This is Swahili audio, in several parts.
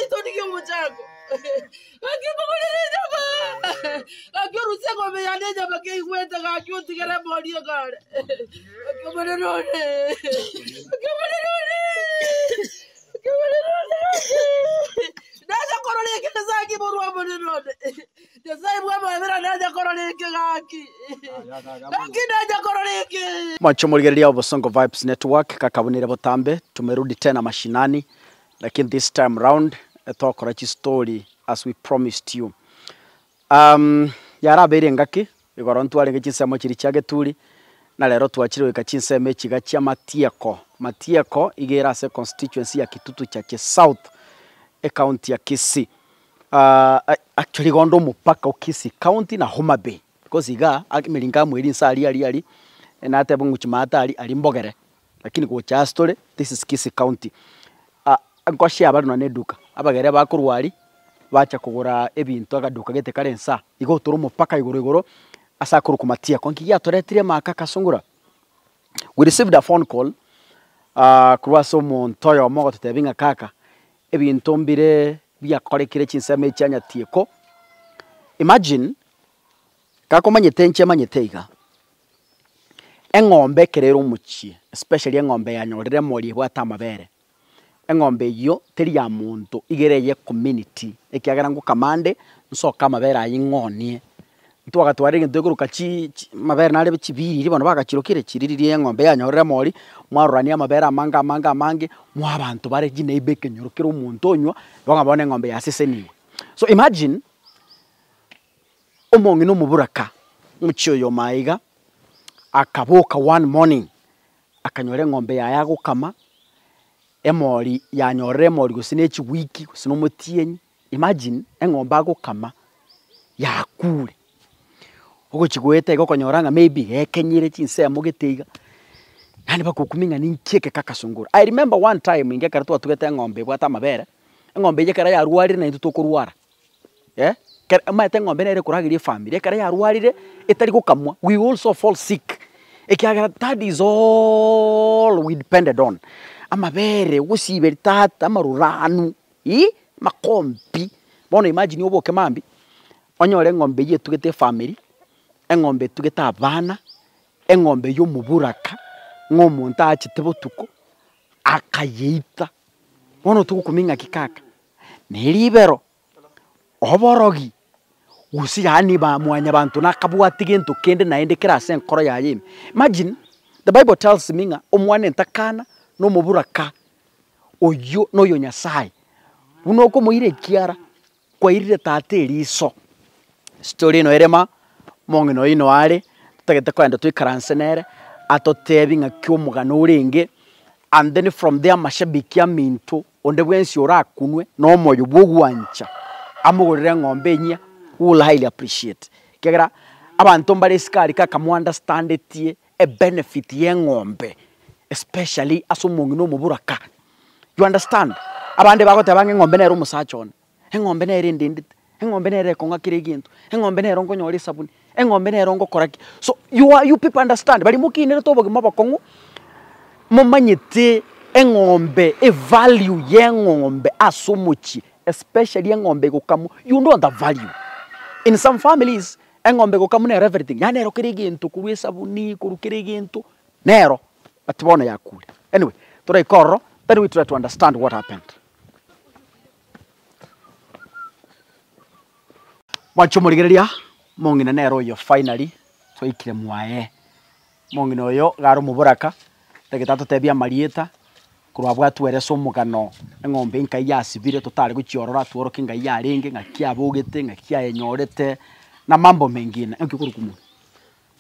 toni ke mojako. Ke mo le jaba. Ke ru se go me ya ne jaba ke iwete ga ke o tigere mori ga. Ke mo le no ne. Ke mo le no ne. Ke mo le no ne. Naja korole ke zaki borwa mo le no ne. Je sai bwa ba vera naja korole ke gaki. Gaki naja korole ke. Mwacho murigeria Bosongo Vibes Network kakabunire butambe tumerudi tena mashinani lakini this time round etokora chi story as we promised you. Yarabere ngaki igoro ntware ngichinsemo chiri chage turi na lero twachiriwe kachinseme chiga chia Matieko igera se constituency ya Kitutu cha South county ya Kisii. Actually gondo mupaka Kisii county na Homa Bay because iga akimilinga mwiri nsali ali na ate bungu chimata ali mbogere lakini ko cha story this is Kisii county. Ngoshi abari no neduka abagere bakurwari bacha kugura ebintu agaduka gete karensa igo turu mupaka igoro asakuru kumatia konki ya toretire maka kasungura. We received a phone call kuwa somo ntoyo mogo tutebinga kaka ebintu mbire bya korekire chinseme cyanya tieko. Imagine kako manyete iga engombe kerero muchie especially engombe yanyorere mori bwata mabere engombe yo teri ya muntu igereye community ekiagara ngo kamande nsoka mabere ayingonie ntwaga twarenge ndoguruka chi mabere nale bicibiri bano bagakirokire kiriri engombe yanyorere mori mwarurania mabere amanga mwabantu bare gine ibeke nyorokira umuntu onywa banga bone engombe yaseseniwe. So imagine umongi no muburaka muchio yo maiga akaboka one morning akanyore ngombe ya gukama emori yanyorere mori gusine echi wiki gusino mutienyi. Imagine engombe agukama yakure ugo chigwete igo konyoranga maybe ekenyire chinsemo giteiga yani bakukuminga nincheke kakasungura. I remember one time ingekara tugete ngombe bwata mabere engombe yekara ya ruarire na itutukurwara maete ngombe nere kuragirie family ekara ya ruarire etari gukamwa we also fall sick. That is all we depended on. Amabere usiberi tata amaruranu makompi bono imagine oboke mambi onyore ngombe yetu gete family engombe tugeta abana engombe yo muburaka ngomuntu achitebo tuko akayeita bono tukukuminga kikaka neribero oborogi usi yani ba mwanya bantu nakabwati gento kende naende kirase nkoro ya yime. Imagine the Bible tells minga omwane ntakana no muburaka oyo no yo Nyasaye unoko muire kiara kwa irire tateri so story no erema mongi no ino are tagete kwenda twikaransenere atotebinga kyomugano urenge and then from there mashabiki ya minto onde bwensi orakunwe no moyo bwogwancha amugorere ngombe nya will highly appreciate. Kegera abantu mbare skari kaka mu understand it a benefit yengombe especially asumungi no muburaka. You understand? Abande bagote bange ngombe nero musachone. Engombe nere ndindi. Engombe nere konga kiregintu. Engombe nero ngonyori sabuni. Engombe nero ngokoraki. So you people understand. Bali mukinere toboge mabakongu mumanyete engombe a value yengombe asumuchi especially engombe gukamu. You know the value. In some families, engombe gukamu nero everything. Ya nero kiregintu kuruye sabuni kurukiregintu nero atibona yakule. Anyway, today korro then we try to understand what happened. Wacho murigereria mongina nero yo finally twaikire mwae mongino yo garo muburaka tegetato tebia marieta kurwabwa twereso mugano engombe inkai yasibire tutari guchiorora tuoroke ngai yarenge ngakia bugete ngakia enyorete na mambo mengine nkikuru kumu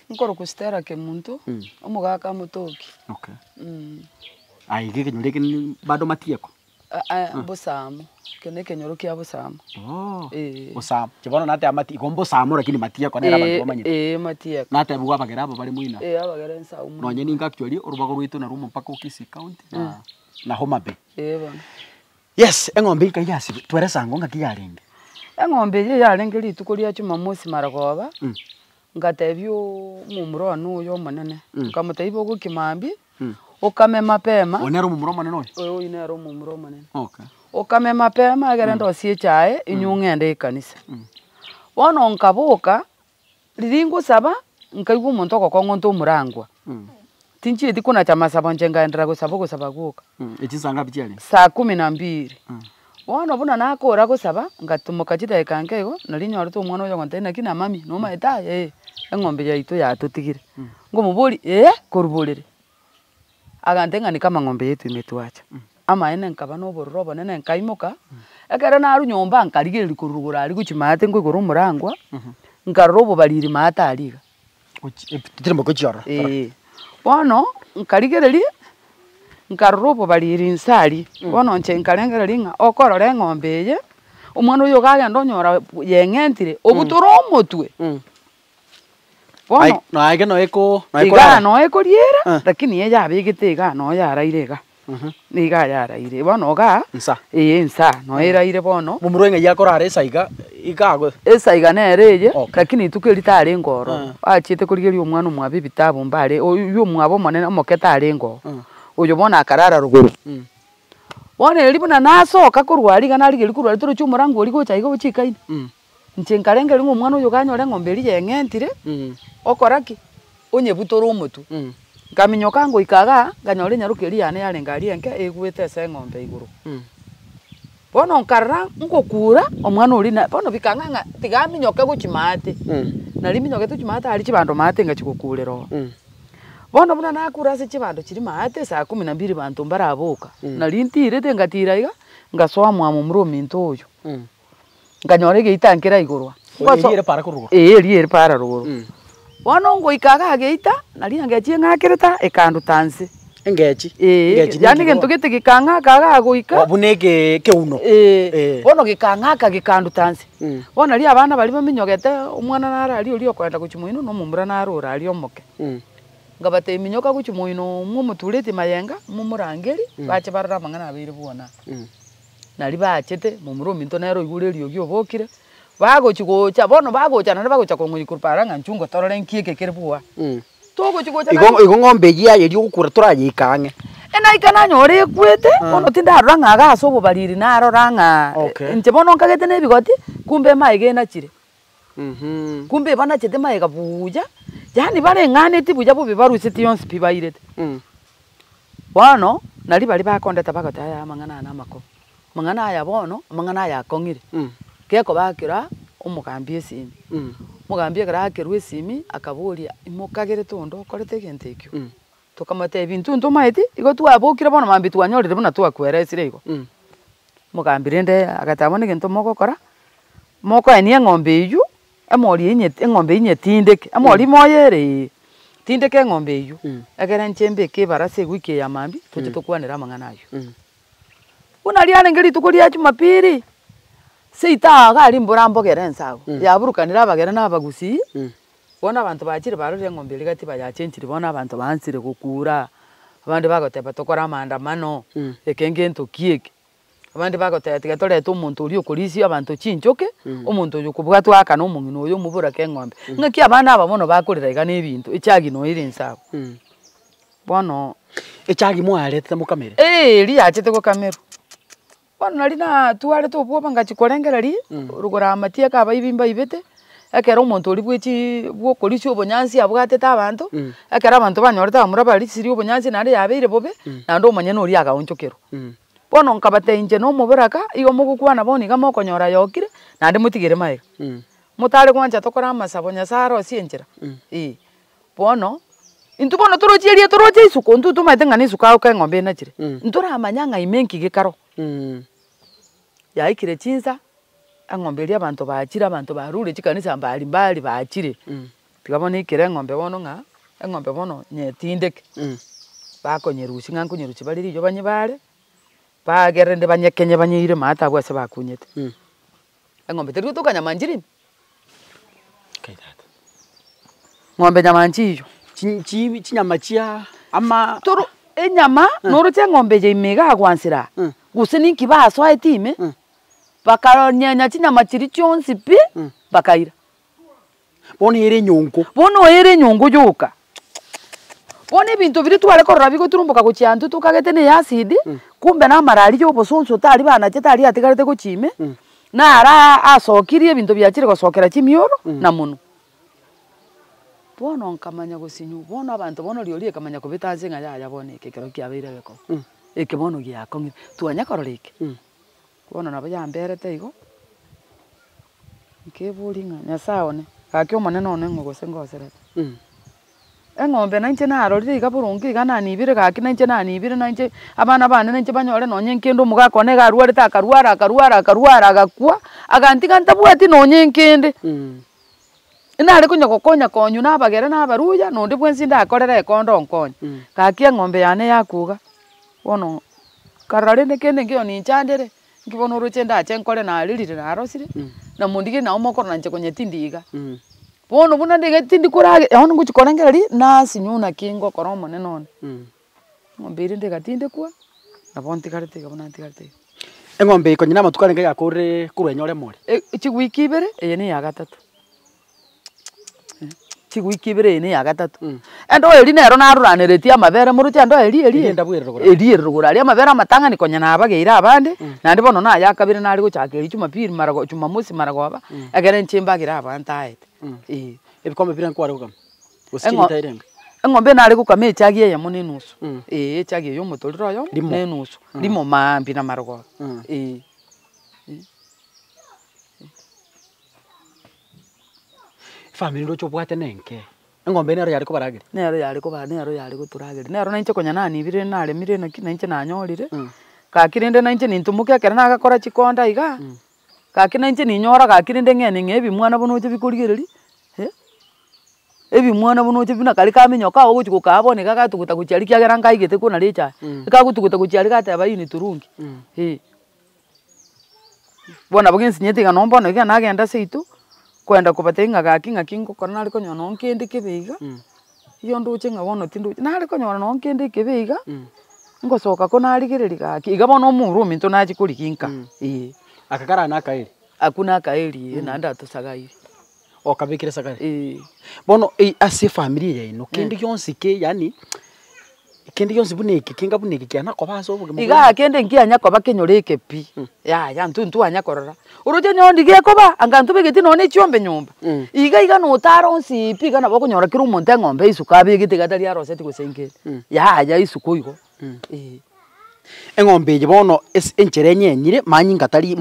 nkoro kustera ke muntu omugaka mutoki. Okay. Ai gege nyureke bado Matieko Bosamo kene kenyoro kia Bosamo. Bosamo kibono nate amati igombo samo lakini Matieko nera bantu bamanyire Matieko nate bugwa bagera abo bari muina abagera nsa umu nonye ninga actually urubago rwitu na rumo mpaka Kisii county na Homa Bay. Bana yes engombe inkai yasibire tweresa ngo ngakiyarenge engombe ye yarenge litukuria chuma mosi maragoba ngatebyo mumuro anu yo manene kamutaibo gukimambi ukame mapema onero mumuro manene oyo inero mumuro manene. Okay. Okame mapema agera ndosie chae inyung'ende ikanisa. Bono nkaboka riringo saba nkaigwa omonto ogokongonta omurangwa. Tinchiri kuna chama saba njengaendera gosaba gwoka. Echisanga bichari. Saa 12. Bono buna nakora gosaba ngatumuka chidaika nkego nari nyorete omwana oyo gontena kina mami no maeta eng'ombe yaitu yatutigire. Ngomubori koruborere. Agantenga ni kama ng'ombe yetu imetwacha. Ama ene nkaba no bororo bonene nkaimoka. Ekere naru nyomba nkarigeri kurugura ari guchimate ngo igoro murangwa. Nkarobo bariri mata ariga. Tirimo kuchora. Bono nkarigereri nkarobo bariri nsari. Bono nche nkarengereri nga okorore ng'ombe ye. Omwana oyo gagenda onyora yeng'entire obutoro omotwe. Bono no age no eko riera lakini ella abigite iga no yaraire iga. Niga yaraire bono ga nsa nsa no eraire bono mumurenga yakorare esaiga igago esaiga nereje lakini tukerita ari ngoro achite kurigeria omwana omwabe bitabo mbare oyo omwabo monene omoketa ari ngoro oyo bona akarara ruguru bono eri buna nasoka kurwari ga narigeri kurwari toro cyumurango ori gocha igo chikaine nche nkarengeri omwana oyo ganyore ng'ombe eri yeng'entire okoraki onye butoro omotu ngaminyoka ngo ikaga nganyore nyarukeri yane yare ngari enke egwete ese ng'ombe iguru bono nkarra ngokura omwana ori na bono bikanganga tigaminyoke gochimate nari minyoke tuchimate ari chibando mate ngachikukurero bono buna nakura se chibando chiri mate saa 12 bantu mbaraboka nari ntirete ngatira iga ngasoa mwamu murominto oyo nganyore geitankera igurwa eri para kuruguru eri para ruguru bono ngo ikaga geita nari ngachie ngakereta ekandu tanse engechi yani gento gete gikanga kaga goika buneke keuno bono gikanga ka gikandu tanse bono ali abana bali baminyogete omwana narari oli okwenda kuchimuino no mumbura narura ali omoke ngabate minyoka kuchimuino mumuturete mayenga mumurangeri bache barara mangana abiri buona nari bachete mumurominto nero igureri ogyo bokire bagochigocha bono bagocha nari bagocha kongoyikurpara nganchungo torore nkieke kerbuwa togochigocha igo ng'ombe ya yeri gukura turayikange ena ikana nyore kwete bono tindarura ngaga asobo bariri narora nga nche bono nkagete nebigoti kumbe maige na chire kumbe bana chete maiga buja yani bare ngane tibuja bo bibarusiti yonsi pibairete bono nari bari bakondeta bagota ya mangana na mako mangana aya bono mangana aya kongire keko bakira omugambie esimi mugambie gara kerwe esimi akaburia imukagere tondo korete gentekyo tokamate ebintu ntomaiti igo twabokira bono mambi twanyorire buna twakweresire igo mugambire nde agatabone gento mogokora moko enie ng'ombe iyu emori eng'ombe inyetindeke emori moyere tindeke ng'ombe iyu agera nchembe kebarase wiki ya mambi tuje tukwanira mangana ayo unali arengeri tukuria Jumapili seita gari mburambo gerensago yaburukanira abagera n'abagusi bona abantu bakire barore ng'ombe ligati bayachenchire bona abantu bansire gukura abandi bagoteba tokora maandamano ekenge ntokieke abandi bagoteba tigatoreta omuntu uri okorisi abantu chinchoke omuntu oyo kubwatwa kana omungino oyo mubura ke ng'ombe ngaki abana abamono bakorera iga n'ebintu echagi no irinsago bono echagi mwarete mukamere liyachete ko kamero bono nari na tware tobwoba ngachikorengera rugora amatie kaba ibimba ibete ekera omonto ori bwechi bwokorisi obonyansi abwatete abantu ekera abantu banyoreta amura bari siri obonyansi nari yabeire bobe nando omanyene ori agaonchokero bono nkabate inje no muburaka igo mugukwana boni ga mokonyora yokire nandi mutigire maiga mutare kwanja tokora amasabo nyasaro sienjera bono intu bono torochierie toroche isuko ntu tumaite ngani isuka ka ng'ombe na chire ntura amanyanga imenki gikaro yaikire chinsa ang'ombe ria abantu bachira abantu barure chikanisa mbali mbali bachire tikabone ikire ng'ombe bono nga eng'ombe bono nyetindeke bakonyerusi ngankonyerusi bari yo banyibare bagerende banyekenye banyire mata bwase bakunyete eng'ombe teri tukanya manjiri ng'ombe nyamanchi yo chinyama chia ama toro enyama noro tia ng'ombe je imega agwansira guseni kibaso aitime bakaronya chinyama chiri chonsi pi bakaira bono ere nyongo joka Wone bintu biri twale korora bigo turumbuka gucyantu tukagete ne acid kumbe na marari yo bosonso tari bana je tari atigarete gucime na ara asokirie bintu byakire gosokera chimioro na muno bono nkamanya gusinyu bono abantu bono riori kamanya kubitanze nga ya bone kekero kiabeire beko eke bono giakongi tuanya kororike bono nabo yamberete igo nkeburinga nyasaone kakyo monene one ngogose ngoserete engombe nanche narorire igaburungi igana nibire gaki nanche nanibire nanche abana bane nanche banyore nonye nkende omugako ne garuare takaruara agakwa agantiga ntabwati nonye nkende inare kunyogokonya konyu nabagere nabaruya nonde bwensi ndakorere kondo nkonye gaki engombe yane yakuga bono karare ne kende ngio ni chandere ngibono uruche ndache nkore naririre narosire na mundige na omokoro nanche konyetindiga bono buna ndege tindi kurage ono nguchikorengeri na sinyuna kingo koromo nenone ngombe iri ndega tinde kwa na bonti karete gabona ntikarete engombe ikonyina matukane ngega kure kurwenyore more chigwiki ibere eye ni ya gatatu chigwiki ibere ni ya gatatu endo eri nero naruranireti amabere muruche endo eri rugura ari amabere amatanga nikonya nabageira abande nandi bono na yakabire nari guchakira chumapiri marago chumamusi maragoba agere nchimbagira abantaete ebikombe bira nkware gukama gusinyita irenga engombe nari gukama echagie yamo ne nusu echagie yo mutoriro yo ne nusu limo mambi na marago family ro chobwate nenke engombe nero yari kubaragire nero yari guturagire nero nanche konya nani bire nare mire nanche nanyorire kakirinde nanche nintumuke kera nagakora chikonda iga kaki nanche ninyora kakirinde ngene ngebi mwana bonoche bikurigireri ebi mwana bonoche bina kali kaminyoka oguchikuka abone gagatuguta guchari kiagera ngaigete kuna richa ikagutuguta guchari gateba ini turungi bona bugensi nyetiga nombono iga nagenda seitu kwenda kubatenga gakingo kora nari konyona onkende kebeiga iyo nduche ngabono tindu nari konyona onkende kebeiga ngosoka ko narigireri gaki igabona omuru minto naji kurikinka akakara nakairi akuna kairi nanda tusagairi okabikire sagari bono ase family yaino kende yonsi ke yani kende yonsi buneki kinga buneki kyana kobaso obuge iga kende nkianya koba kenyoreke pi ya ntuntu anya korora uruje nyondi gekoba angantu begeti none chiombe nyumba iga no taronsi pi kana bokunyora kiru monte ngombe isuka begeti gatari aroseti gusenge ya isuko igo engombe bono enchere nyenyire manyinga tari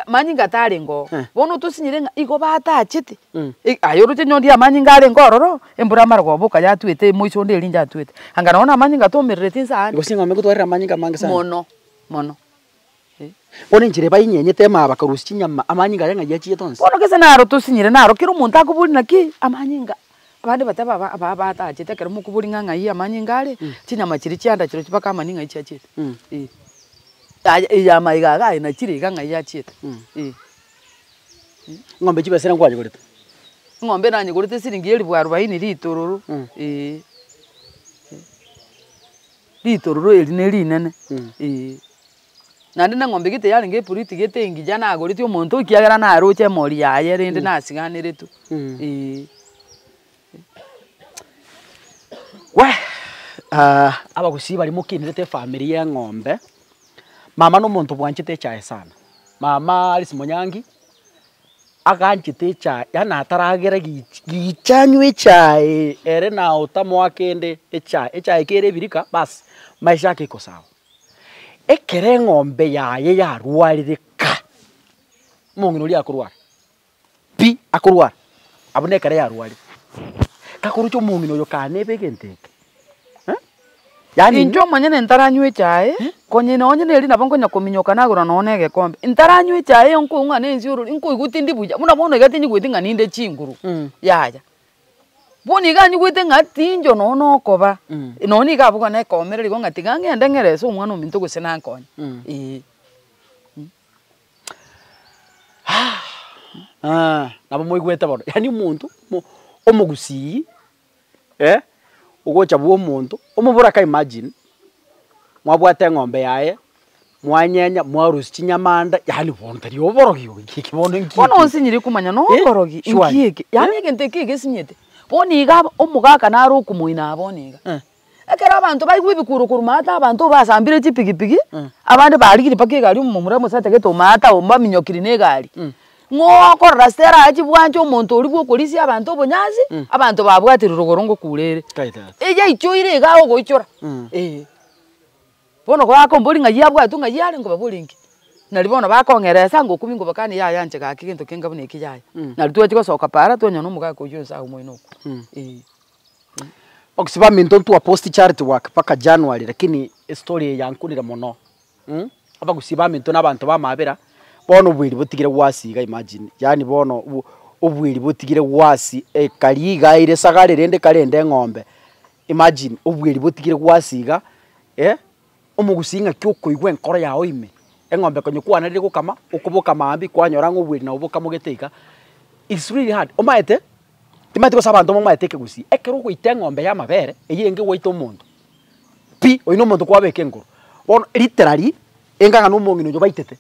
manyinga tari ngo bono tusinyire igo batachite ayoruje nyondi amanyinga ari ngororo embura margo boka yatwete muicho nderi njatwete angana ona amanyinga tomerere tinsa igo singombe gutwarira amanyinga mangisa mono bono enchere bayinyenyete maba karusi chinyama amanyinga yanga yachiye tonse bono kese naro tusinyire naro kiru muntu akuburi naki amanyinga abandi bataba batachite kero mukuburi nganga yi amanyinga ari chinyama chiri chianda chiro chipaka amanyinga ichachite ya maiga ga ina chiri ganga yachite ngombe chibesera ngwaje gorita ngombe nanye gorite siringi 40 litororo litororo eri ne linene nandi na ngombe gite yari ngepuriti gite ngija na gorite omuntu kiagera na aroche mori yaye rinde nasiganire tu abagusi bari mukinirete family ya ngombe mama no muntu bwanchite chae sana mama Alice Munyangi aganchite chae yana ataragera gichanywe chae ere na utamo wakende chae kere birika bas maisha yake iko sawa ekere ngombe yaye yarwarire ka mungino ri akurwara pi akurwara abune kare yarwari kakurucho mungino yo kanebe genteke yani injo manyene ntaranywe chae konye nonye neri nabongonya kominyoka nagura nonege kombe ntaranywe chae yonko unga nenziuru inko igutindi buja muna bono gatinyi gwitinga ninde chinguru yaja boni ganyi gwitinga tinjo nono koba noni gabuga na komereri gonga tigange ndengereso umwana uminto gusena nkonye nabo moigweta bono yani umuntu omugusi ugocha buo muntu umubura ka imagine mwabwate ngombe yaye mwanyenya mwarusi chinyamanda yani bontari oborogi iki bono nki bono nsinyiri kumanya no borogi nkiki yani gente kike sinyete boniga omugaka naro kumuina boniga ekera abantu baigwe bikurukuru mata abantu basambire chipigipigi abandi barigiri pakigari umumura musate geto mata omba minyokiri ne gari ngoko rastera achi bwanje omuntu uri bwo kolisi abantu obonyazi abantu babwatira rugorongo kurere eje ichoire gaho goichora bono kwa kombori ngayabwa tunga yale ngo babulingi nalibona bakongeresa ngo kumingo bakani ya yanje ka kintu kinga bune kijaya nalitwe chikosoka para tonyo no mugaka kujunsa umwino Oksiba minto tu post charity work paka January lakini story yankunira mono aba gusiba minto nabantu bamabera bono bwiri butigire wasiga imagine yani bono ubwiri butigire wasi kaliga ire sagare rende kalende ngombe imagine ubwiri butigire wasiga umugusinga kyuko igwe nkora yawe ime engombe konyo kwana riri gukama ukubuka mambi kwanyora ngubwiri na ubuka mugeteika it's really hard omaete timati ko sabantu mumaeteke gusi ekero gwite ngombe ya mabere eyenge gwaito mundu pi oino mundu kwabeke ngoro bon literally enganga no mungino jo baitete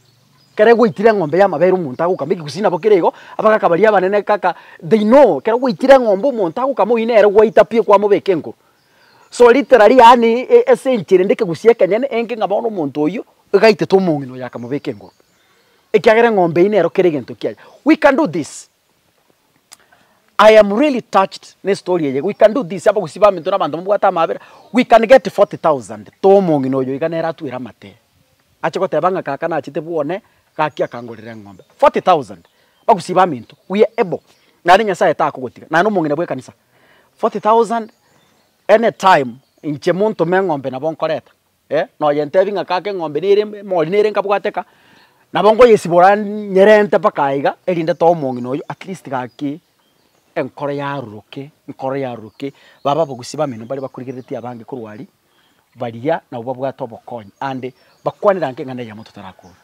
kere gwitire ngombe ya mabere umuntu agukama igusina bokirego abaga kabaria banene kaka they know kere gwitire ngombe umuntu agukama inere gwaita pi kwa mubeke ngoro so literally yani essential ndeke gusieka nyene enge ngabono umuntu oyo gaite to mungino yakamubeke ngoro ekyagere ngombe inero kere gento kya we can do this. I am really touched ne story ye. We can do this. Aba gusiba minto nabantu mubwata mabera. We can get 40,000. To mongino yo iganera tuira mate. Ache ko tebanga kaka na achite buone kakia kangolire ngombe. 40,000. Ba gusiba minto. We are able. Na nya sa eta akugotika. Na no mongina bwe kanisa. 40,000 anytime inche muntu mengombe na bonkoreta. No yente binga kake ngombe nire moli nire nkabwateka. Na bongo yesibora nyerente pakaiga elinde to mongino yo at least kaki enkoro yaruruke baba bogusiba mino bari bakurigiriti abange kurwari baria na ubabwa tobokonyi ande bakwanira nkengana ya mutu tarakuru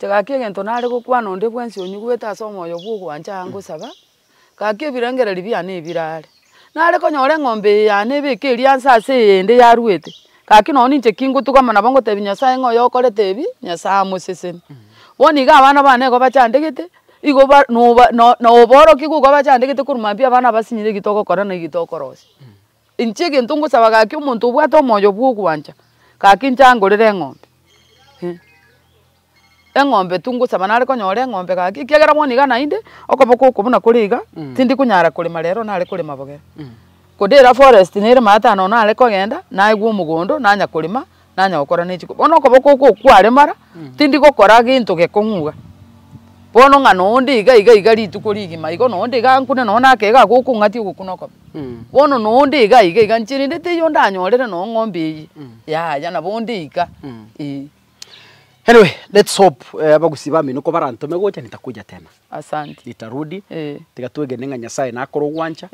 chagake gento nare gukwana onde bwensi onyugweta somo yo bwo gwanja hango saba kake birengere libya ne birare nare konyore ngombe ya ne bekeri ansa se ende yaruete kake no ninche kingu tukama nabongo tebinya sa ngo yo kore tebi nya sa musese woni ga abana bane go bachandegete igo ba no boro kigo go bachandegete kurumambia abana basinyire gitoko kora na gitoko rose inchege ntungu sabaga ki umuntu bwato moyo bwo kwanja kake ncangorere ngombe engombe tungu sabanare konyore ngombe kake kiagera moni gana inde okoboko kubuna kuriga tindi kunyara kuri marero nare kuri maboge kodera forest nere mata no nare kogenda na igwo mugondo nanya kurima nanya okora nechiko bono okoboko kware mara tindi gokora gintu gekunguga bono ngano ndiga iga ritukuri maigo no ndiga nkune no nake ga gukungati gukunoko bono no ndiga iga nchiri ndete yo ndanyorere no ngombe yi ya na bondiga Anyway, let's hope bagusiba mino ko barantome gocha nitakuja tena. Asante. Nitarudi. Tigatwege nenga Nyasaye nakoro gwancha.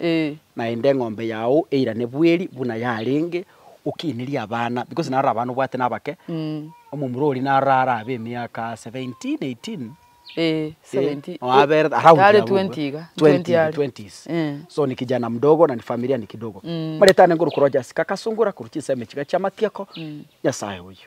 Na ende ngombe yao eira ne bweri buna yarenge ukiniria abana because nara abantu bwate nabake. Omumurori narara abe miaka 17 18. 70. Around 20s. So ni kijana mdogo na ni familia ni kidogo. Maretane nguru kuroja sikakasungura kuruchisa mechiga chamatiako. Nyasaye huyo.